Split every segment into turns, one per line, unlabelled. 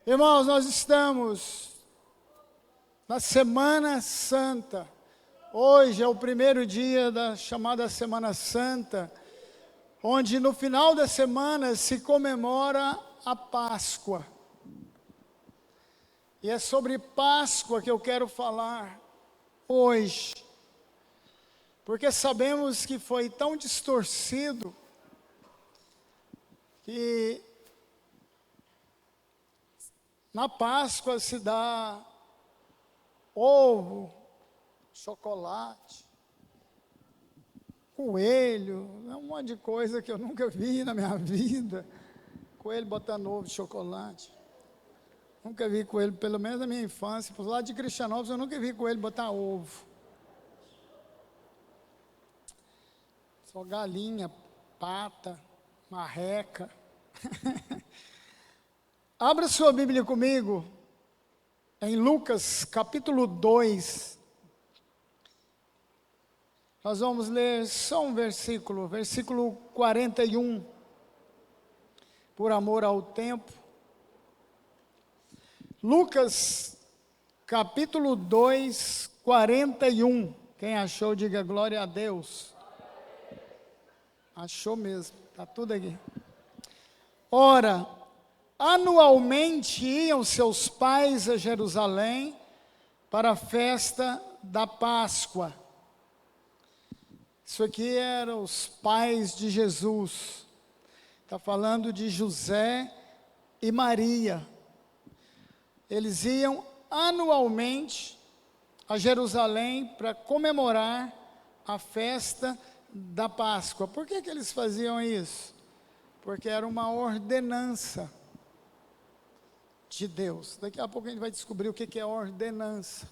Irmãos, nós estamos na Semana Santa. Hoje é o primeiro dia da chamada Semana Santa, onde no final da semana se comemora a Páscoa. E é sobre Páscoa que eu quero falar hoje, porque sabemos que foi tão distorcido que na Páscoa se dá ovo, chocolate, coelho, um monte de coisa que eu nunca vi na minha vida. Coelho botando ovo de chocolate. Nunca vi coelho, pelo menos na minha infância. Por lado de Cristianópolis, eu nunca vi coelho botar ovo. Só galinha, pata, marreca. Abra sua Bíblia comigo, em Lucas capítulo 2. Nós vamos ler só um versículo 41, por amor ao tempo. Lucas capítulo 2, 41. Quem achou, diga glória a Deus. Achou mesmo, está tudo aqui. Ora, anualmente iam seus pais a Jerusalém para a festa da Páscoa. Isso aqui eram os pais de Jesus. Está falando de José e Maria. Eles iam anualmente a Jerusalém para comemorar a festa da Páscoa. Por que eles faziam isso? Porque era uma ordenança de Deus. Daqui a pouco a gente vai descobrir o que é ordenança.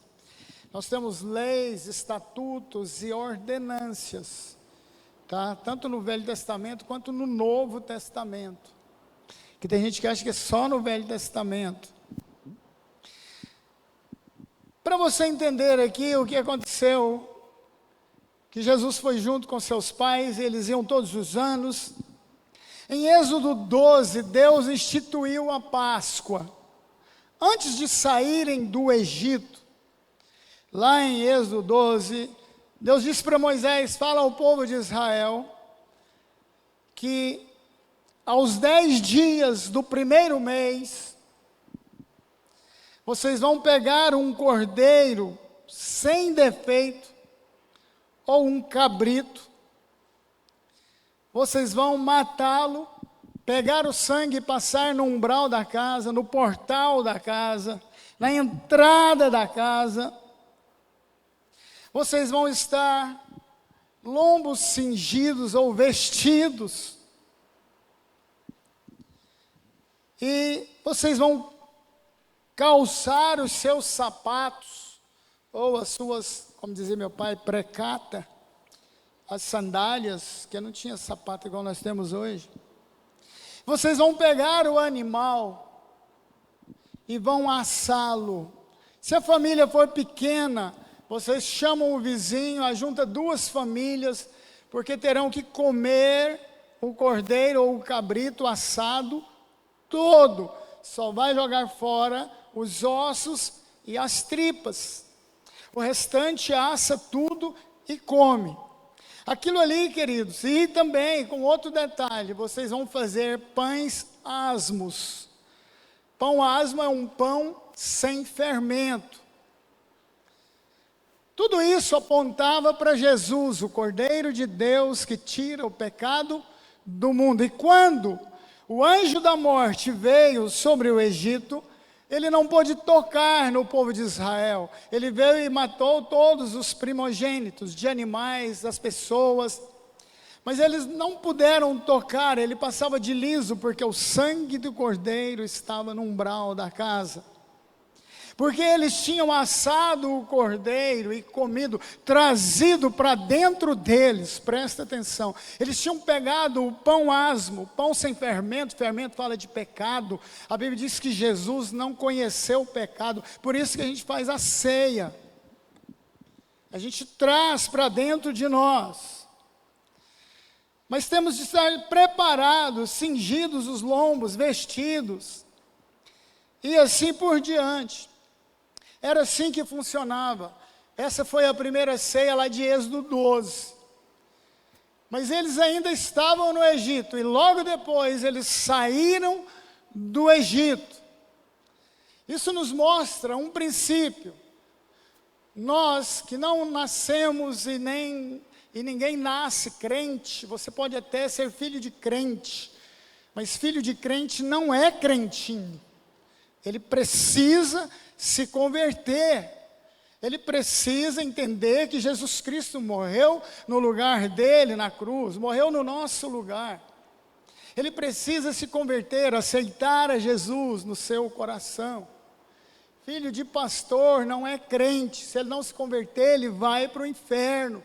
Nós temos leis, estatutos e ordenâncias, tá? Tanto no Velho Testamento quanto no Novo Testamento. Que tem gente que acha que é só no Velho Testamento. Para você entender aqui o que aconteceu, que Jesus foi junto com seus pais, eles iam todos os anos. Em Êxodo 12, Deus instituiu a Páscoa. Antes de saírem do Egito, lá em Êxodo 12, Deus disse para Moisés: fala ao povo de Israel, que aos 10 dias do primeiro mês, vocês vão pegar um cordeiro sem defeito, ou um cabrito, vocês vão matá-lo, pegar o sangue e passar no umbral da casa, no portal da casa, na entrada da casa. Vocês vão estar lombos cingidos ou vestidos. E vocês vão calçar os seus sapatos, ou as suas, como dizia meu pai, precata, as sandálias, que não tinha sapato igual nós temos hoje. Vocês vão pegar o animal e vão assá-lo. Se a família for pequena, vocês chamam o vizinho, ajunta 2 famílias, porque terão que comer o cordeiro ou o cabrito assado todo. Só vai jogar fora os ossos e as tripas. O restante assa tudo e come. Aquilo ali, queridos, e também com outro detalhe, vocês vão fazer pães asmos. Pão asmo é um pão sem fermento. Tudo isso apontava para Jesus, o Cordeiro de Deus que tira o pecado do mundo. E quando o anjo da morte veio sobre o Egito, ele não pôde tocar no povo de Israel. Ele veio e matou todos os primogênitos de animais, das pessoas. Mas eles não puderam tocar, ele passava de liso, porque o sangue do cordeiro estava no umbral da casa. Porque eles tinham assado o cordeiro e comido, trazido para dentro deles, presta atenção. Eles tinham pegado o pão asmo, pão sem fermento, fermento fala de pecado. A Bíblia diz que Jesus não conheceu o pecado, por isso que a gente faz a ceia. A gente traz para dentro de nós. Mas temos de estar preparados, cingidos os lombos, vestidos. e assim por diante. Era assim que funcionava. Essa foi a primeira ceia lá de Êxodo 12. Mas eles ainda estavam no Egito, e logo depois eles saíram do Egito. Isso nos mostra um princípio. Nós que não nascemos e ninguém nasce crente, você pode até ser filho de crente, mas filho de crente não é crentinho. Ele precisa se converter. Ele precisa entender que Jesus Cristo morreu no lugar dele na cruz, morreu no nosso lugar. Ele precisa se converter, aceitar a Jesus no seu coração. Filho de pastor não é crente, se ele não se converter, ele vai para o inferno.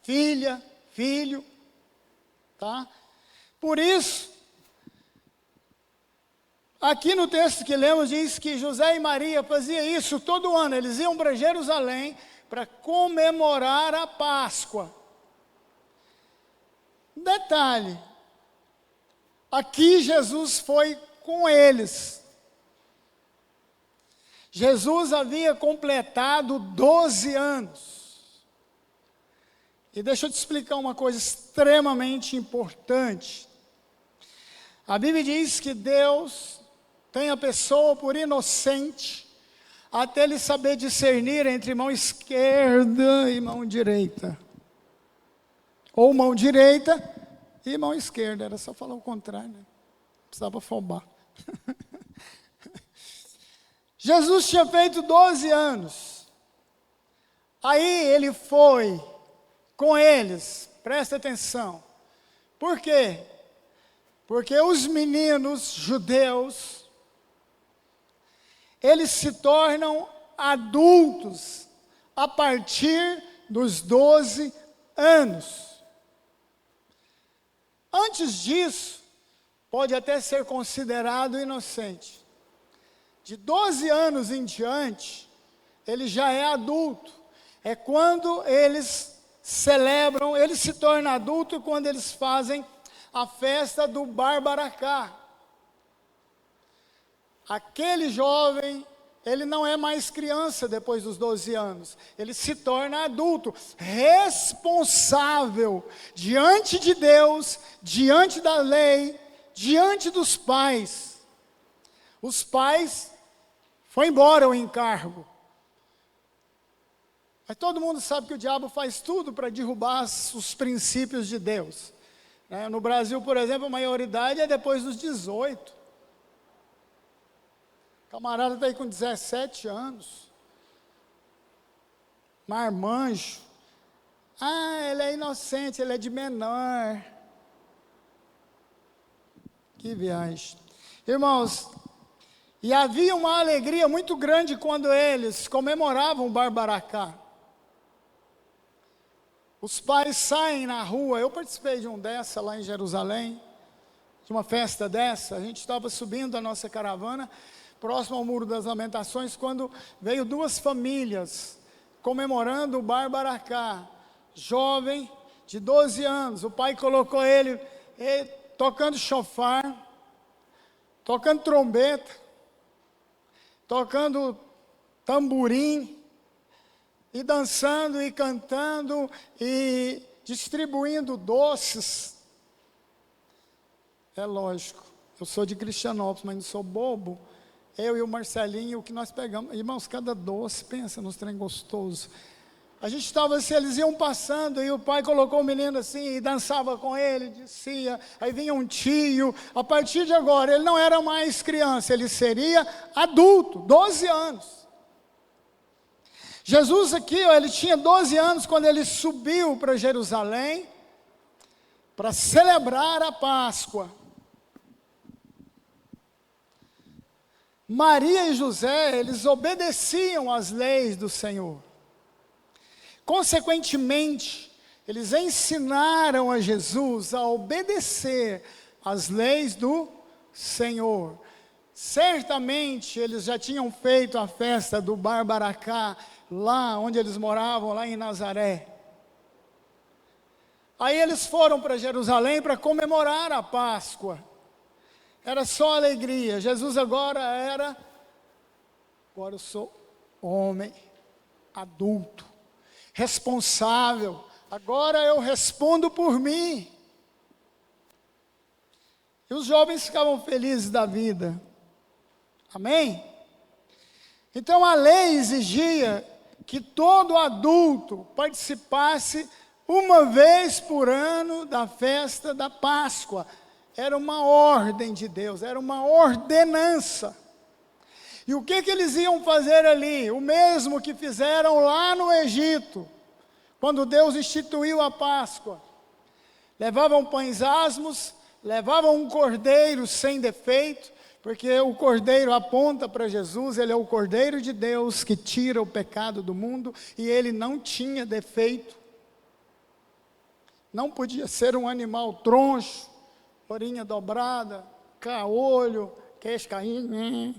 Filha, filho, tá? Por isso, aqui no texto que lemos diz que José e Maria faziam isso todo ano. Eles iam para Jerusalém para comemorar a Páscoa. Detalhe, aqui Jesus foi com eles. Jesus havia completado 12 anos. E deixa eu te explicar uma coisa extremamente importante. A Bíblia diz que Deus tem a pessoa por inocente, até ele saber discernir entre mão esquerda e mão direita. Ou mão direita e mão esquerda. Era só falar o contrário, né? Precisava afobar. Jesus tinha feito 12 anos. Aí ele foi com eles. Presta atenção. Por quê? Porque os meninos judeus, eles se tornam adultos a partir dos 12 anos. Antes disso, pode até ser considerado inocente. De 12 anos em diante, ele já é adulto. É quando eles celebram, ele se torna adulto quando eles fazem a festa do Barbaracá. Aquele jovem, ele não é mais criança depois dos 12 anos. Ele se torna adulto, responsável diante de Deus, diante da lei, diante dos pais. Os pais, foi embora o encargo. Mas todo mundo sabe que o diabo faz tudo para derrubar os princípios de Deus. No Brasil, por exemplo, a maioridade é depois dos 18. O camarada está aí com 17 anos. Marmanjo. Ele é inocente, ele é de menor. Que viagem. Irmãos, e havia uma alegria muito grande quando eles comemoravam o Barbaracá. Os pais saem na rua. Eu participei de um dessa lá em Jerusalém, de uma festa dessa. A gente estava subindo a nossa caravana, próximo ao Muro das Lamentações, quando veio duas famílias comemorando o Barbaracá. Jovem, de 12 anos. O pai colocou ele tocando chofar, tocando trombeta, tocando tamborim, e dançando e cantando e distribuindo doces. É lógico, eu sou de Cristianópolis, mas não sou bobo. Eu e o Marcelinho, o que nós pegamos, irmãos, cada doce, pensa nos trem gostoso. A gente estava assim, eles iam passando, e o pai colocou o menino assim, e dançava com ele, descia, aí vinha um tio. A partir de agora, ele não era mais criança, ele seria adulto, 12 anos. Jesus aqui, ele tinha 12 anos quando ele subiu para Jerusalém, para celebrar a Páscoa. Maria e José, eles obedeciam às leis do Senhor. Consequentemente, eles ensinaram a Jesus a obedecer às leis do Senhor. Certamente, eles já tinham feito a festa do Barbaracá, lá onde eles moravam, lá em Nazaré. Aí eles foram para Jerusalém para comemorar a Páscoa. era só alegria. Jesus agora eu sou homem, adulto, responsável. Agora eu respondo por mim. E os jovens ficavam felizes da vida. Amém? Então a lei exigia que todo adulto participasse uma vez por ano da festa da Páscoa. Era uma ordem de Deus, era uma ordenança. E o que eles iam fazer ali? O mesmo que fizeram lá no Egito, quando Deus instituiu a Páscoa. Levavam pães asmos, levavam um cordeiro sem defeito, porque o cordeiro aponta para Jesus, ele é o cordeiro de Deus que tira o pecado do mundo, e ele não tinha defeito. Não podia ser um animal troncho, orelha dobrada, caolho, queixo caindo.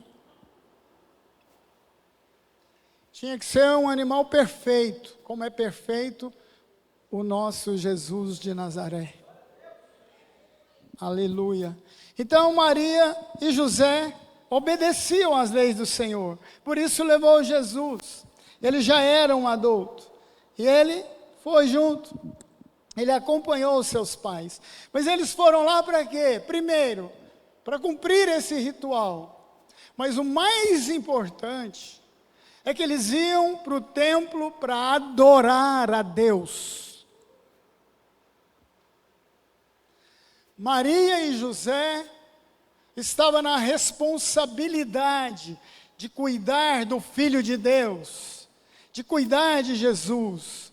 Tinha que ser um animal perfeito, como é perfeito o nosso Jesus de Nazaré. Aleluia. Então Maria e José obedeciam às leis do Senhor. Por isso levou Jesus. Ele já era um adulto. E ele foi junto. Ele acompanhou os seus pais. Mas eles foram lá para quê? Primeiro, para cumprir esse ritual. Mas o mais importante é que eles iam para o templo para adorar a Deus. Maria e José estavam na responsabilidade de cuidar do Filho de Deus, de cuidar de Jesus.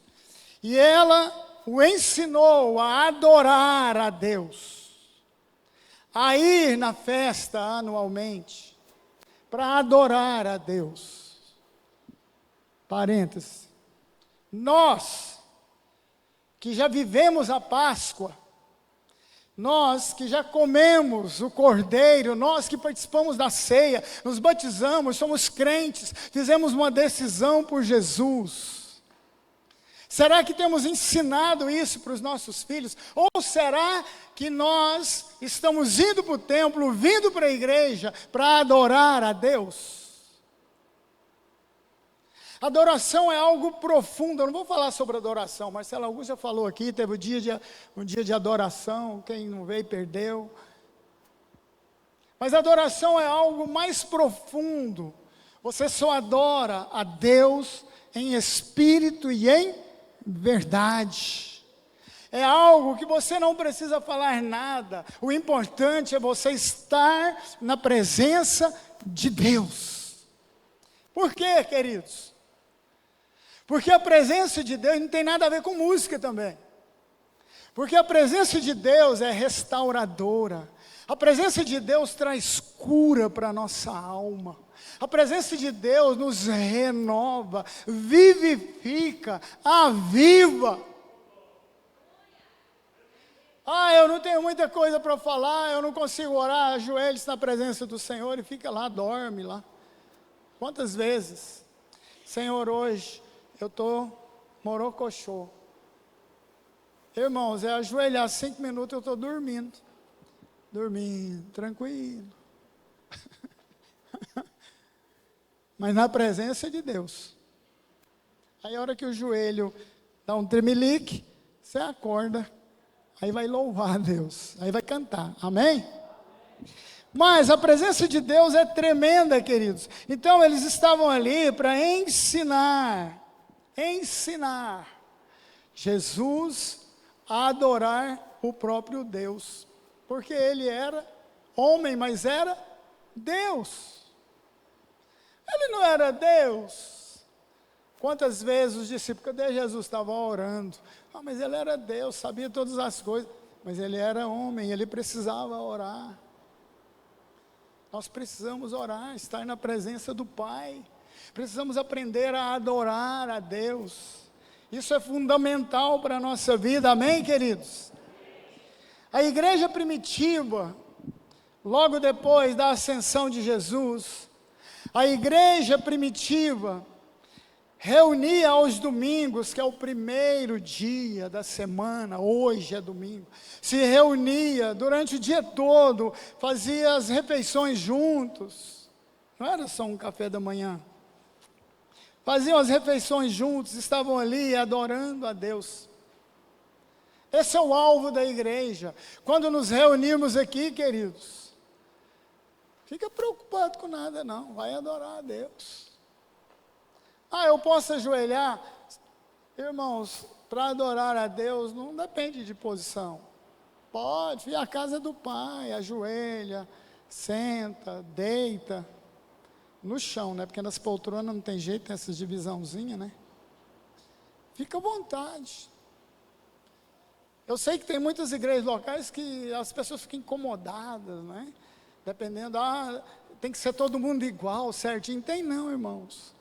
E ela o ensinou a adorar a Deus, a ir na festa anualmente, para adorar a Deus. Parênteses. Nós, que já vivemos a Páscoa, nós que já comemos o cordeiro, nós que participamos da ceia, nos batizamos, somos crentes, fizemos uma decisão por Jesus. Será que temos ensinado isso para os nossos filhos? Ou será que nós estamos indo para o templo, vindo para a igreja, para adorar a Deus? Adoração é algo profundo. Eu não vou falar sobre adoração. Marcelo Augusto já falou aqui, teve um dia de adoração, quem não veio perdeu. Mas adoração é algo mais profundo. Você só adora a Deus em espírito e em verdade. É algo que você não precisa falar nada. O importante é você estar na presença de Deus. Por quê, queridos? Porque a presença de Deus não tem nada a ver com música também. Porque a presença de Deus é restauradora. A presença de Deus traz cura para a nossa alma. A presença de Deus nos renova, vivifica, aviva. Eu não tenho muita coisa para falar, eu não consigo orar, ajoelhe-se na presença do Senhor e fica lá, dorme lá. Quantas vezes, Senhor, hoje eu estou morocochô. Irmãos, é ajoelhar 5 minutos, eu estou dormindo. Dormindo, tranquilo. Mas na presença de Deus. Aí a hora que o joelho dá um tremelique, você acorda. Aí vai louvar a Deus. Aí vai cantar. Amém? Mas a presença de Deus é tremenda, queridos. Então eles estavam ali para ensinar Jesus a adorar o próprio Deus, porque ele era homem, mas era Deus. Ele não era Deus. Quantas vezes os discípulos, cadê Jesus? Estava orando. Mas ele era Deus, sabia todas as coisas, mas ele era homem, ele precisava orar. Nós precisamos orar, estar na presença do Pai. Precisamos aprender a adorar a Deus. Isso é fundamental para a nossa vida, amém, queridos? A igreja primitiva, logo depois da ascensão de Jesus, a igreja primitiva, reunia aos domingos, que é o primeiro dia da semana, hoje é domingo, se reunia durante o dia todo, fazia as refeições juntos, não era só um café da manhã, faziam as refeições juntos, estavam ali adorando a Deus. Esse é o alvo da igreja. Quando nos reunirmos aqui, queridos, fica preocupado com nada não, vai adorar a Deus. Eu posso ajoelhar? Irmãos, para adorar a Deus não depende de posição. Pode, a casa é do Pai, ajoelha, senta, deita, no chão, né? Porque nas poltronas não tem jeito, tem essas divisãozinhas, né? Fica à vontade. Eu sei que tem muitas igrejas locais que as pessoas ficam incomodadas, né? Dependendo, tem que ser todo mundo igual, certinho. Tem não, irmãos.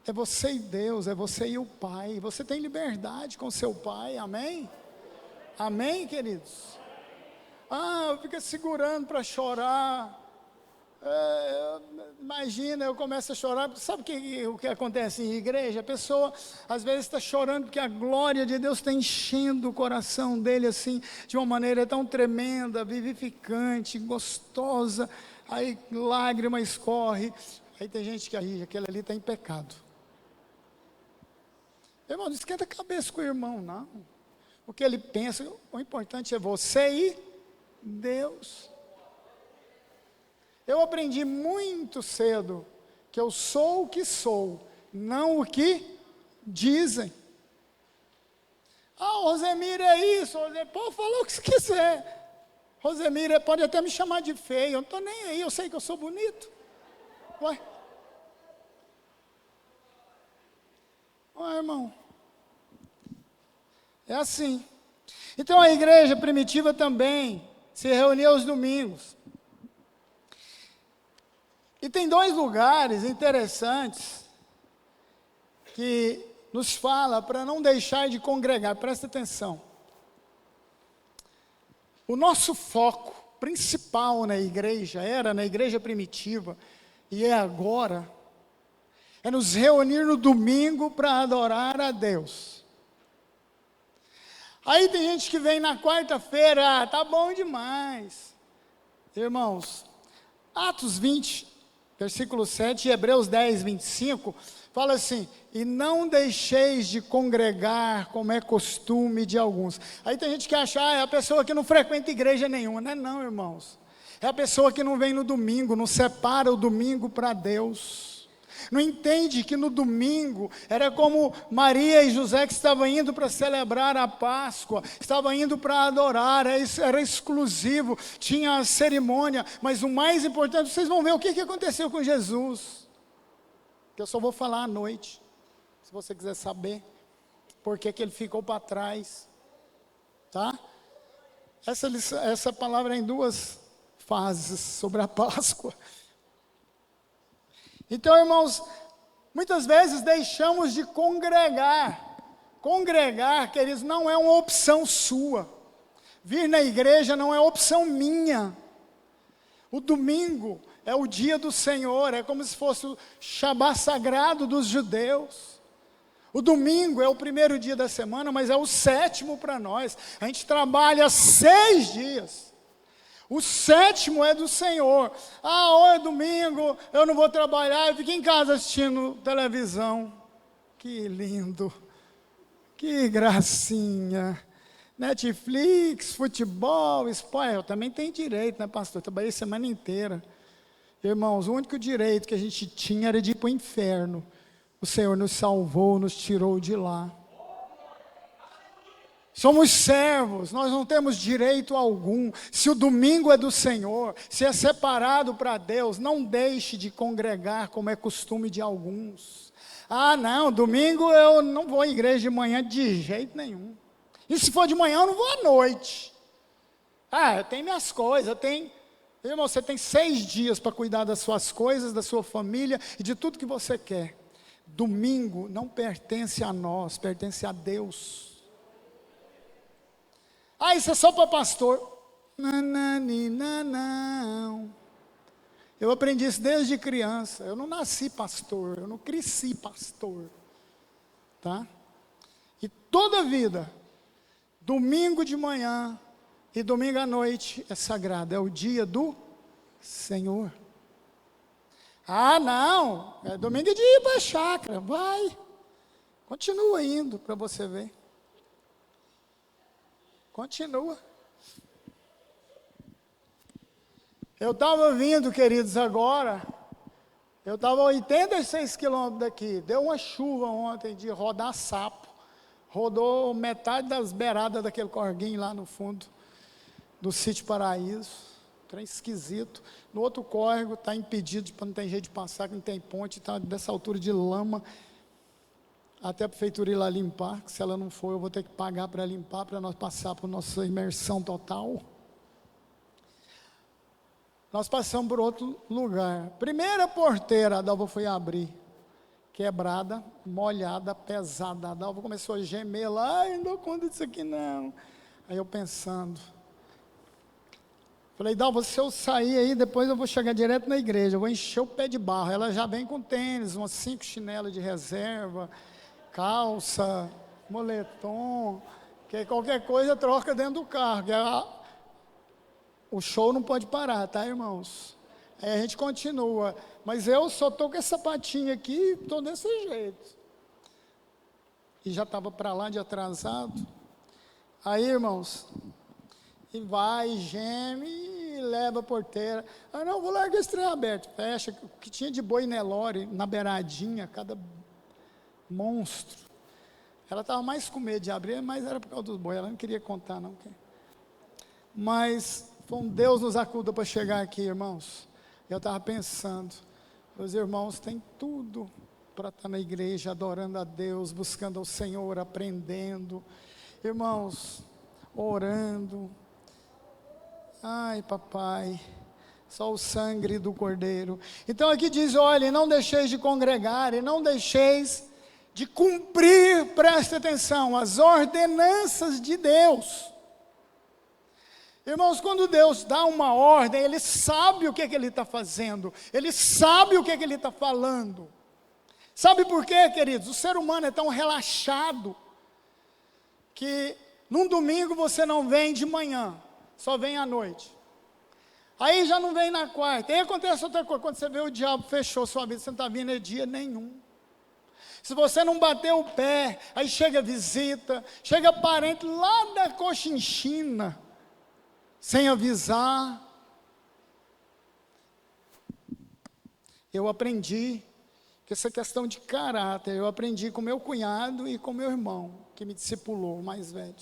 É você e Deus, é você e o Pai. Você tem liberdade com seu Pai, amém? Amém, queridos? Fica segurando para chorar. Imagina, eu começo a chorar. Sabe o que acontece em igreja? A pessoa às vezes está chorando porque a glória de Deus está enchendo o coração dele assim, de uma maneira tão tremenda, vivificante, gostosa. Aí lágrima escorre. Aí tem gente que aquele ali está em pecado. Irmão, não esquenta a cabeça com o irmão, não. O que ele pensa, o importante é você e Deus. Eu aprendi muito cedo que eu sou o que sou, não o que dizem. Rosemira é isso, pode falar o que você quiser. Rosemira pode até me chamar de feio, eu não estou nem aí, eu sei que eu sou bonito. Ué, irmão, é assim. Então a igreja primitiva também se reunia aos domingos. E tem dois lugares interessantes que nos fala para não deixar de congregar, presta atenção. O nosso foco principal na igreja, era na igreja primitiva, e é agora, é nos reunir no domingo para adorar a Deus. Aí tem gente que vem na quarta-feira, tá bom demais. Irmãos, Atos 20, versículo 7 e Hebreus 10, 25, fala assim: e não deixeis de congregar, como é costume de alguns. Aí tem gente que acha, é a pessoa que não frequenta igreja nenhuma. Não é não, irmãos. É a pessoa que não vem no domingo, não separa o domingo para Deus. Não entende que no domingo era como Maria e José que estavam indo para celebrar a Páscoa, estavam indo para adorar, era exclusivo, tinha a cerimônia, mas o mais importante, vocês vão ver o que aconteceu com Jesus, que eu só vou falar à noite, se você quiser saber, por que ele ficou para trás, tá? Essa palavra é em duas fases sobre a Páscoa. Então, irmãos, muitas vezes deixamos de congregar. Congregar, queridos, não é uma opção sua. Vir na igreja não é opção minha. O domingo é o dia do Senhor, é como se fosse o Shabá sagrado dos judeus. O domingo é o primeiro dia da semana, mas é o sétimo para nós. A gente trabalha 6 dias. O sétimo é do Senhor. Hoje é domingo, eu não vou trabalhar, eu fico em casa assistindo televisão. Que lindo, que gracinha. Netflix, futebol, esporte, eu também tenho direito, né, pastor? Eu trabalhei a semana inteira. Irmãos, o único direito que a gente tinha era de ir para o inferno. O Senhor nos salvou, nos tirou de lá. Somos servos, nós não temos direito algum. Se o domingo é do Senhor, se é separado para Deus, não deixe de congregar como é costume de alguns. Não, domingo eu não vou à igreja de manhã de jeito nenhum. E se for de manhã eu não vou à noite. Eu tenho minhas coisas, irmão, você tem 6 dias para cuidar das suas coisas, da sua família e de tudo que você quer. Domingo não pertence a nós, pertence a Deus. Isso é só para pastor. Não. Eu aprendi isso desde criança. Eu não nasci pastor, eu não cresci pastor. tá? E toda vida, domingo de manhã e domingo à noite é sagrado, é o dia do Senhor. Ah, não, é domingo de ir para a chácara, vai, continua indo para você ver. Continua. Eu estava vindo, queridos, agora, eu estava a 86 quilômetros daqui, deu uma chuva ontem de rodar sapo, rodou metade das beiradas daquele corguinho lá no fundo do Sítio Paraíso, trem esquisito. No outro córrego está impedido, não tem jeito de passar, que não tem ponte, está dessa altura de lama, até a prefeitura ir lá limpar, que se ela não for eu vou ter que pagar para limpar, para nós passar por nossa imersão total. Nós passamos por outro lugar. Primeira porteira, a Dalva foi abrir. Quebrada, molhada, pesada. A Dalva começou a gemer lá. Ai, não dou conta disso aqui não. Aí eu pensando. Falei, Dalva, se eu sair aí, depois eu vou chegar direto na igreja. Eu vou encher o pé de barro. Ela já vem com tênis, umas 5 chinelas de reserva, calça, moletom. Que qualquer coisa troca dentro do carro. O show não pode parar, tá, irmãos? Aí a gente continua. Mas eu só estou com esse sapatinho aqui e estou desse jeito. E já estava para lá de atrasado. Aí, irmãos, e vai, geme e leva a porteira. Ah, não, vou largar esse trem aberto. Fecha, o que tinha de boi Nelore na beiradinha, cada monstro. Ela estava mais com medo de abrir, mas era por causa dos boi. Ela não queria contar, não. Mas Deus nos acuda para chegar aqui, irmãos. Eu estava pensando, meus irmãos têm tudo para estar na igreja, adorando a Deus, buscando ao Senhor, aprendendo, irmãos, orando. Ai, papai, só o sangue do Cordeiro. Então aqui diz, olha, não deixeis de congregar, e não deixeis de cumprir, preste atenção, as ordenanças de Deus. Irmãos, quando Deus dá uma ordem, Ele sabe o que Ele está fazendo, Ele sabe o que Ele está falando. Sabe por quê, queridos? O ser humano é tão relaxado, que num domingo você não vem de manhã, só vem à noite. Aí já não vem na quarta, aí acontece outra coisa, quando você vê o diabo fechou sua vida, você não está vindo dia nenhum. Se você não bater o pé, aí chega visita, chega parente lá da Cochinchina, sem avisar. Eu aprendi que essa questão de caráter, eu aprendi com meu cunhado e com meu irmão, que me discipulou, o mais velho.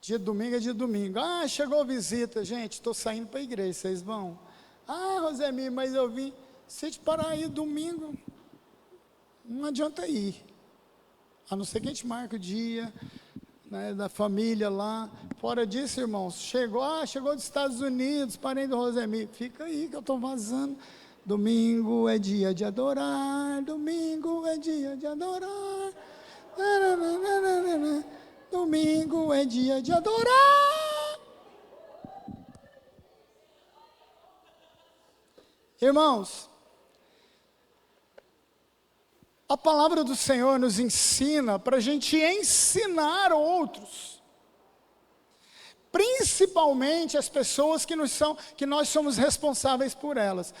Dia de domingo é dia de domingo. Ah, chegou visita, gente, estou saindo para a igreja, vocês vão? Ah, Rosemir, mas eu vim, se te parar aí domingo, não adianta ir. A não ser que a gente marque o dia, né, da família lá. Fora disso, irmãos, chegou dos Estados Unidos, parente do Rosemir, fica aí que eu estou vazando. Domingo é dia de adorar, domingo é dia de adorar, domingo é dia de adorar. Irmãos, a palavra do Senhor nos ensina para a gente ensinar outros, principalmente as pessoas que nós somos responsáveis por elas.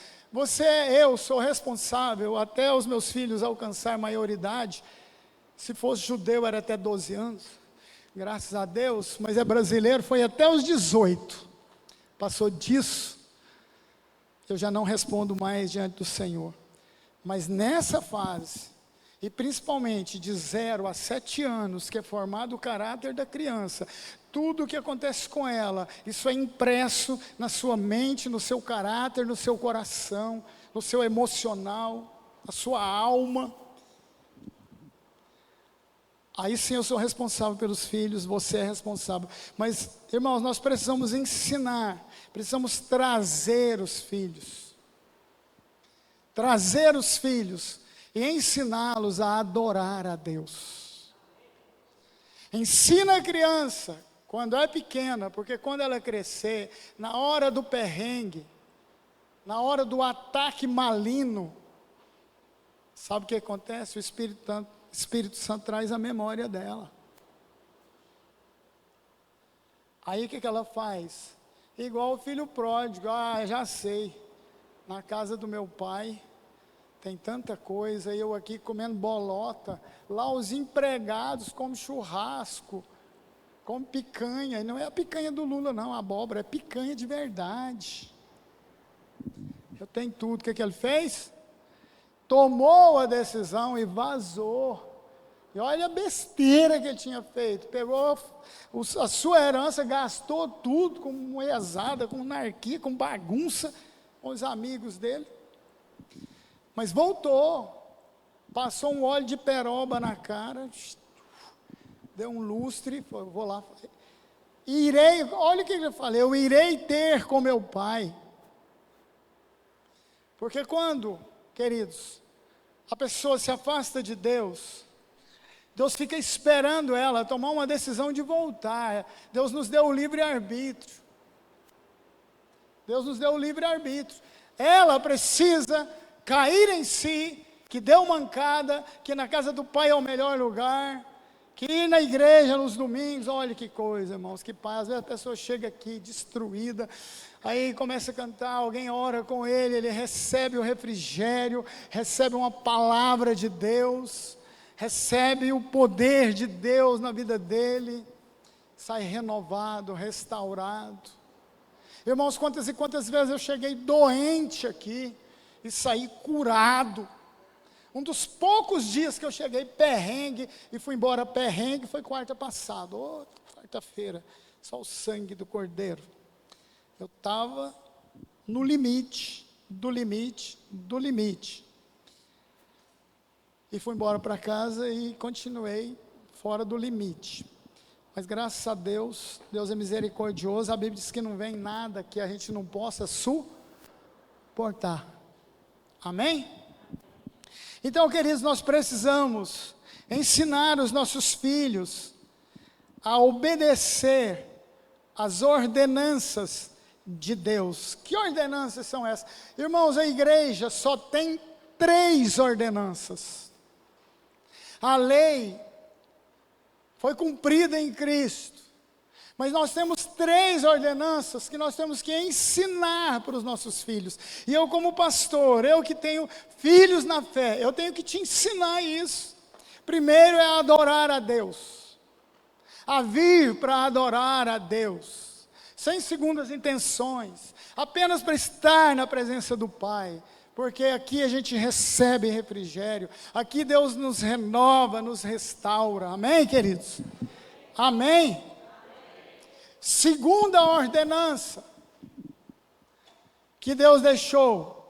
Eu sou responsável até os meus filhos alcançar maioridade. Se fosse judeu era até 12 anos, graças a Deus, mas é brasileiro, foi até os 18. Passou disso, eu já não respondo mais diante do Senhor. Mas nessa fase, e principalmente de 0 a 7 anos, que é formado o caráter da criança, tudo o que acontece com ela, isso é impresso na sua mente, no seu caráter, no seu coração, no seu emocional, na sua alma. Aí sim eu sou responsável pelos filhos, você é responsável. Mas, irmãos, nós precisamos ensinar, precisamos trazer os filhos. Trazer os filhos e ensiná-los a adorar a Deus. Ensina a criança, quando é pequena, porque quando ela crescer, na hora do perrengue, na hora do ataque maligno, Sabe o que acontece? O Espírito Santo traz a memória dela. Aí o que ela faz? Igual o filho pródigo, já sei, na casa do meu pai tem tanta coisa, eu aqui comendo bolota, lá os empregados comem churrasco, comem picanha, e não é a picanha do Lula não, a abóbora, é picanha de verdade. Eu tenho tudo. O que ele fez? Tomou a decisão e vazou. E olha a besteira que ele tinha feito. Pegou a sua herança, gastou tudo com moezada, com anarquia, com bagunça, com os amigos dele. Mas voltou, passou um óleo de peroba na cara, deu um lustre, vou lá. Olha o que ele falou, eu irei ter com meu pai. Porque quando, queridos, a pessoa se afasta de Deus, Deus fica esperando ela tomar uma decisão de voltar. Deus nos deu o livre-arbítrio. Deus nos deu o livre-arbítrio. Ela precisa cair em si, que deu mancada, que na casa do Pai é o melhor lugar, que ir na igreja nos domingos, olha que coisa, irmãos, que paz. Às vezes a pessoa chega aqui destruída, aí começa a cantar, alguém ora com ele recebe o refrigério, recebe uma palavra de Deus, recebe o poder de Deus na vida dele, sai renovado, restaurado. Irmãos, quantas e quantas vezes eu cheguei doente aqui, e saí curado. Um dos poucos dias que eu cheguei perrengue, e fui embora perrengue, foi quarta passada, quarta-feira, só o sangue do Cordeiro. Eu estava no limite, do limite, do limite. E fui embora para casa e continuei fora do limite. Mas graças a Deus, Deus é misericordioso, a Bíblia diz que não vem nada que a gente não possa suportar. Amém? Então, queridos, nós precisamos ensinar os nossos filhos a obedecer às ordenanças de Deus. Que ordenanças são essas? Irmãos, a igreja só tem 3 ordenanças. A lei foi cumprida em Cristo. Mas nós temos 3 ordenanças que nós temos que ensinar para os nossos filhos. E eu como pastor, eu que tenho filhos na fé, eu tenho que te ensinar isso. Primeiro é adorar a Deus. A vir para adorar a Deus. Sem segundas intenções. Apenas para estar na presença do Pai. Porque aqui a gente recebe refrigério. Aqui Deus nos renova, nos restaura. Amém, queridos? Amém? Segunda ordenança que Deus deixou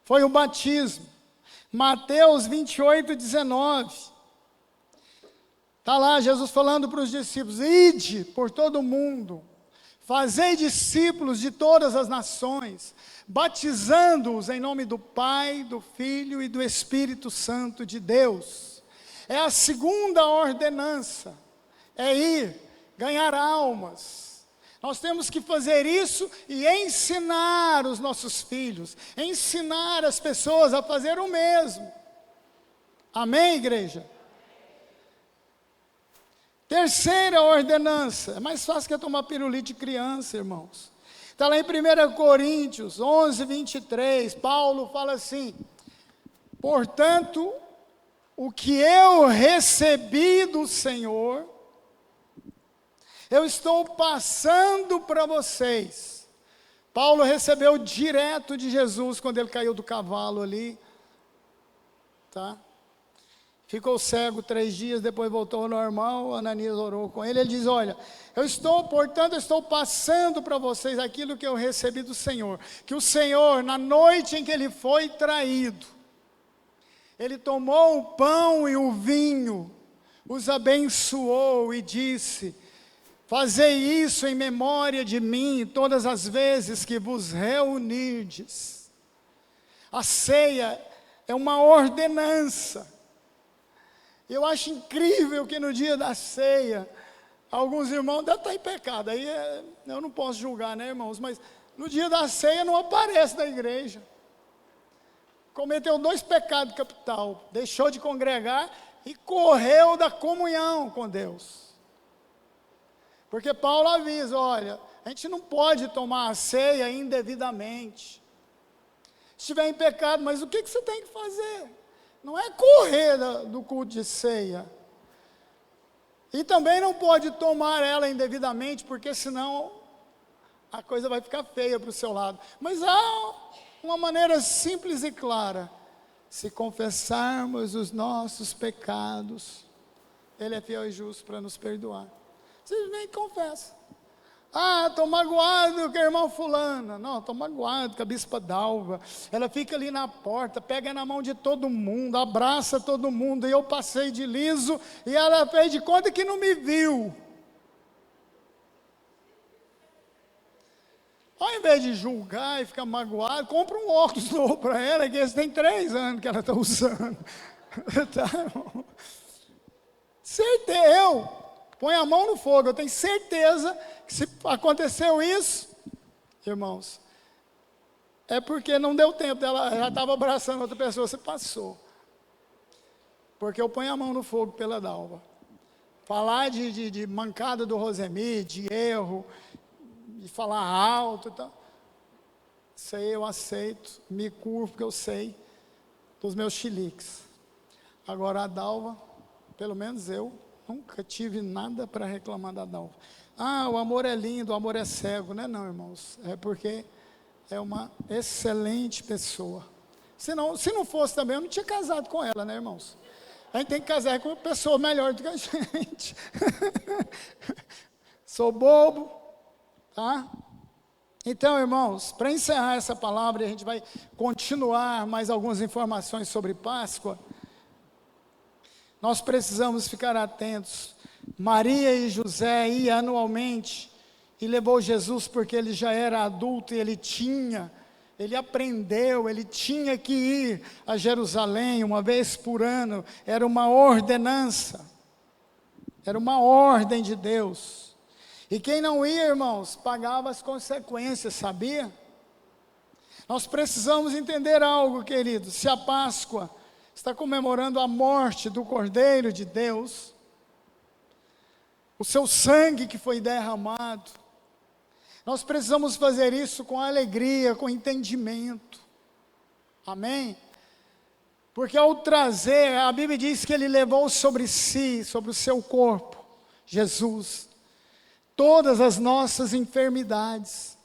foi o batismo. Mateus 28, 19. Está lá Jesus falando para os discípulos: ide por todo o mundo, fazei discípulos de todas as nações, batizando-os em nome do Pai, do Filho e do Espírito Santo de Deus. É a segunda ordenança, é ir ganhar almas. Nós temos que fazer isso e ensinar os nossos filhos, ensinar as pessoas a fazer o mesmo. Amém, igreja? Terceira ordenança, é mais fácil que tomar pirulito de criança, irmãos. Está lá em 1 Coríntios 11, 23, Paulo fala assim: portanto, o que eu recebi do Senhor, eu estou passando para vocês. Paulo recebeu direto de Jesus quando ele caiu do cavalo ali, tá? Ficou cego 3 dias, depois voltou ao normal. Ananias orou com ele. Ele diz: olha, portanto, eu estou passando para vocês aquilo que eu recebi do Senhor. Que o Senhor, na noite em que ele foi traído, ele tomou o pão e o vinho, os abençoou e disse: fazei isso em memória de mim todas as vezes que vos reunirdes. A ceia é uma ordenança. Eu acho incrível que no dia da ceia, alguns irmãos devem estar em pecado, aí eu não posso julgar, né, irmãos? Mas no dia da ceia não aparece na igreja. cometeu 2 pecados capital, deixou de congregar e correu da comunhão com Deus. Porque Paulo avisa, olha, a gente não pode tomar a ceia indevidamente. Se estiver em pecado, mas o que você tem que fazer? Não é correr do culto de ceia. E também não pode tomar ela indevidamente, porque senão a coisa vai ficar feia para o seu lado. Mas há uma maneira simples e clara. Se confessarmos os nossos pecados, Ele é fiel e justo para nos perdoar. Simplesmente confessa. Estou magoado com a irmã fulana. Não, estou magoado com a bispa Dalva. Ela fica ali na porta, pega na mão de todo mundo, abraça todo mundo, e eu passei de liso, e ela fez de conta que não me viu. Ao invés de julgar e ficar magoado, compra um óculos novo para ela, que esse tem 3 anos que ela está usando. Tá, irmão? Eu põe a mão no fogo, eu tenho certeza que se aconteceu isso, irmãos, é porque não deu tempo dela, ela estava abraçando outra pessoa, você passou. Porque eu ponho a mão no fogo pela Dalva. Falar de mancada do Rosemir, de erro, de falar alto e tal, isso aí eu aceito, me curvo porque eu sei dos meus chiliques. Agora a Dalva, pelo menos eu nunca tive nada para reclamar da Dalva. O amor é lindo, o amor é cego. Não, irmãos, é porque é uma excelente pessoa. Se não fosse também, eu não tinha casado com ela, né, irmãos? A gente tem que casar com uma pessoa melhor do que a gente. Sou bobo, tá? Então, irmãos, para encerrar essa palavra, a gente vai continuar mais algumas informações sobre Páscoa. Nós precisamos ficar atentos. Maria e José iam anualmente e levou Jesus porque ele já era adulto e ele aprendeu, ele tinha que ir a Jerusalém uma vez por ano. Era uma ordenança, era uma ordem de Deus. E quem não ia, irmãos, pagava as consequências, sabia? Nós precisamos entender algo, queridos. Se a Páscoa está comemorando a morte do Cordeiro de Deus, o seu sangue que foi derramado, nós precisamos fazer isso com alegria, com entendimento. Amém? Porque ao trazer, a Bíblia diz que ele levou sobre si, sobre o seu corpo, Jesus, todas as nossas enfermidades.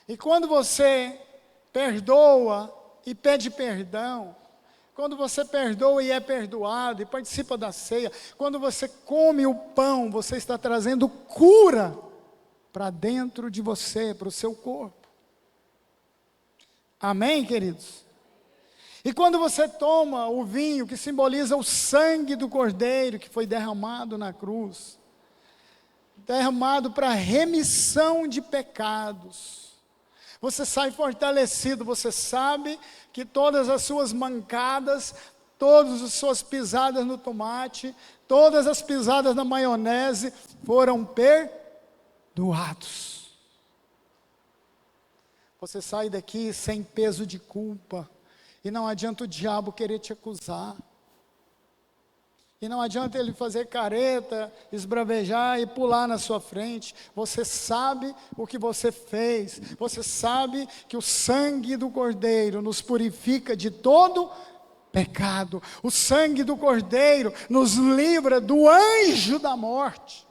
E quando você perdoa e pede perdão, quando você perdoa e é perdoado e participa da ceia, quando você come o pão, você está trazendo cura para dentro de você, para o seu corpo. Amém, queridos? E quando você toma o vinho, que simboliza o sangue do Cordeiro, que foi derramado na cruz, derramado para remissão de pecados, você sai fortalecido, você sabe que todas as suas mancadas, todas as suas pisadas no tomate, todas as pisadas na maionese foram perdoados. Você sai daqui sem peso de culpa, e não adianta o diabo querer te acusar. E não adianta ele fazer careta, esbravejar e pular na sua frente. Você sabe o que você fez. Você sabe que o sangue do Cordeiro nos purifica de todo pecado. O sangue do Cordeiro nos livra do anjo da morte.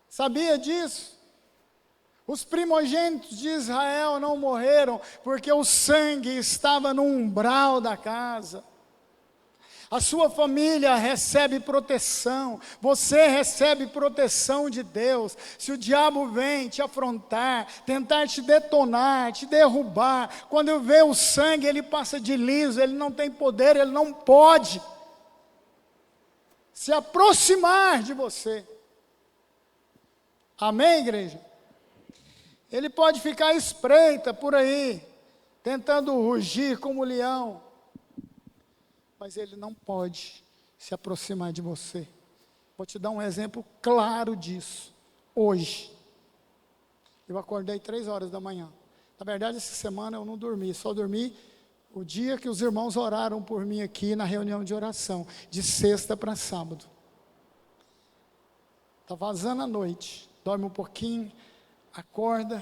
Sabia disso? Os primogênitos de Israel não morreram porque o sangue estava no umbral da casa. A sua família recebe proteção, você recebe proteção de Deus. Se o diabo vem te afrontar, tentar te detonar, te derrubar, quando vê o sangue, ele passa de liso, ele não tem poder, ele não pode se aproximar de você. Amém, igreja? Ele pode ficar à espreita por aí, tentando rugir como leão, mas ele não pode se aproximar de você. Vou te dar um exemplo claro disso. Hoje, eu acordei 3 horas da manhã, Na verdade, essa semana eu não dormi, só dormi o dia que os irmãos oraram por mim aqui na reunião de oração, de sexta para sábado. Está vazando a noite, dorme um pouquinho, acorda,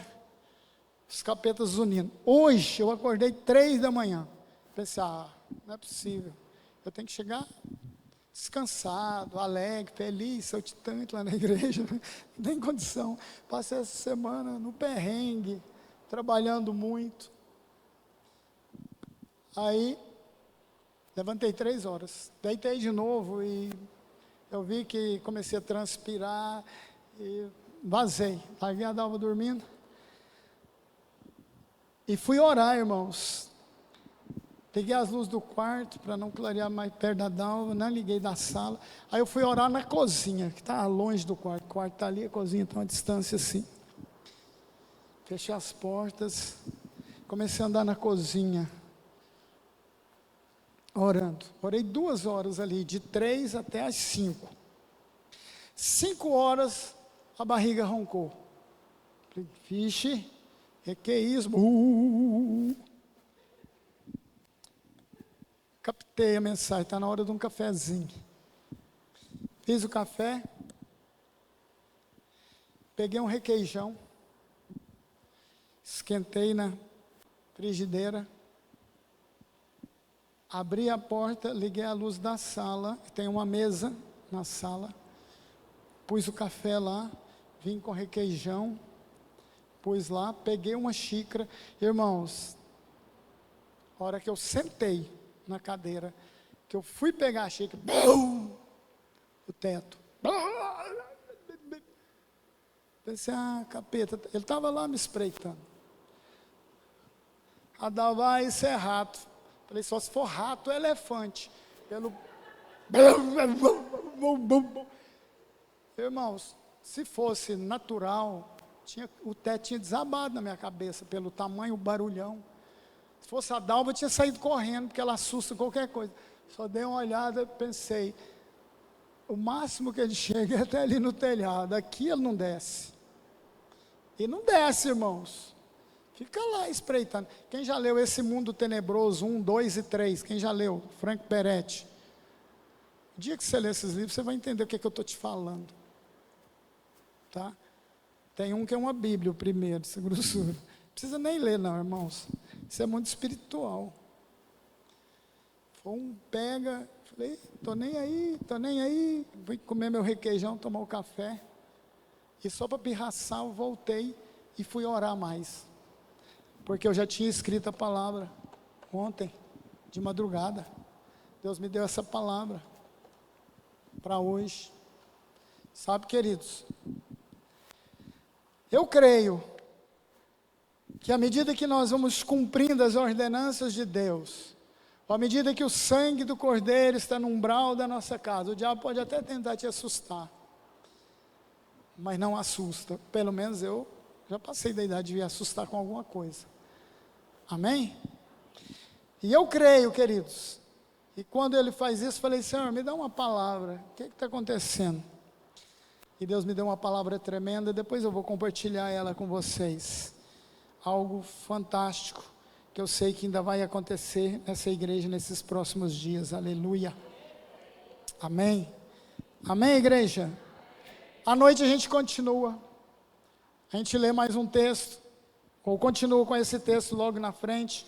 os capetas unindo. Hoje eu acordei 3 da manhã, pensei, não é possível, eu tenho que chegar descansado, alegre, feliz, saltitante lá na igreja, não tem condição. Passei essa semana no perrengue, trabalhando muito. Aí, levantei 3 horas, deitei de novo e eu vi que comecei a transpirar e vazei. Larguei a Dalva dormindo e fui orar, irmãos. Peguei as luzes do quarto para não clarear mais perto da Dalva, não liguei da sala. Aí eu fui orar na cozinha, que está longe do quarto. O quarto está ali, a cozinha está uma distância assim. Fechei as portas, comecei a andar na cozinha, orando. Orei 2 horas ali, de 3 até as 5. 5 horas, a barriga roncou. Falei, vixe, que é isso? Captei a mensagem, está na hora de um cafezinho. Fiz o café, peguei um requeijão, esquentei na frigideira, abri a porta, liguei a luz da sala, tem uma mesa na sala, pus o café lá, vim com requeijão, pus lá, peguei uma xícara. Irmãos, a hora que eu sentei na cadeira, que eu fui pegar a xícara, o teto. Pensei, capeta, ele estava lá me espreitando. A Dalva, isso é rato. Falei, só se for rato ou elefante. Irmãos, se fosse natural, o teto tinha desabado na minha cabeça, pelo tamanho, o barulhão. Se fosse a Dalva, eu tinha saído correndo, porque ela assusta qualquer coisa. Só dei uma olhada, pensei, o máximo que ele chega é até ali no telhado, aqui ele não desce. E não desce, irmãos. Fica lá espreitando. Quem já leu Esse Mundo Tenebroso 1, 2 e 3? Quem já leu? Frank Peretti. O dia que você ler esses livros, você vai entender o que eu estou te falando. Tá? Tem um que é uma Bíblia, o primeiro, essa grossura. Não precisa nem ler não, irmãos. Isso é muito espiritual. Foi um pega, falei, tô nem aí. Fui comer meu requeijão, tomar o café. E só para pirraçar, eu voltei e fui orar mais. Porque eu já tinha escrito a palavra ontem, de madrugada. Deus me deu essa palavra para hoje. Sabe, queridos, eu creio que à medida que nós vamos cumprindo as ordenanças de Deus, à medida que o sangue do Cordeiro está no umbral da nossa casa, o diabo pode até tentar te assustar, mas não assusta. Pelo menos eu já passei da idade de me assustar com alguma coisa. Amém? E eu creio, queridos, e quando ele faz isso, falei, Senhor, me dá uma palavra, o que está acontecendo? E Deus me deu uma palavra tremenda, depois eu vou compartilhar ela com vocês. Algo fantástico, que eu sei que ainda vai acontecer nessa igreja nesses próximos dias, aleluia. Amém? Amém, igreja? À noite a gente continua, a gente lê mais um texto, ou continua com esse texto logo na frente,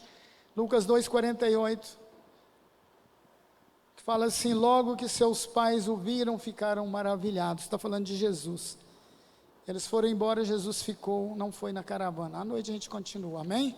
Lucas 2,48, que fala assim, logo que seus pais o viram, ficaram maravilhados, está falando de Jesus. Eles foram embora, Jesus ficou, não foi na caravana. À noite a gente continua, amém?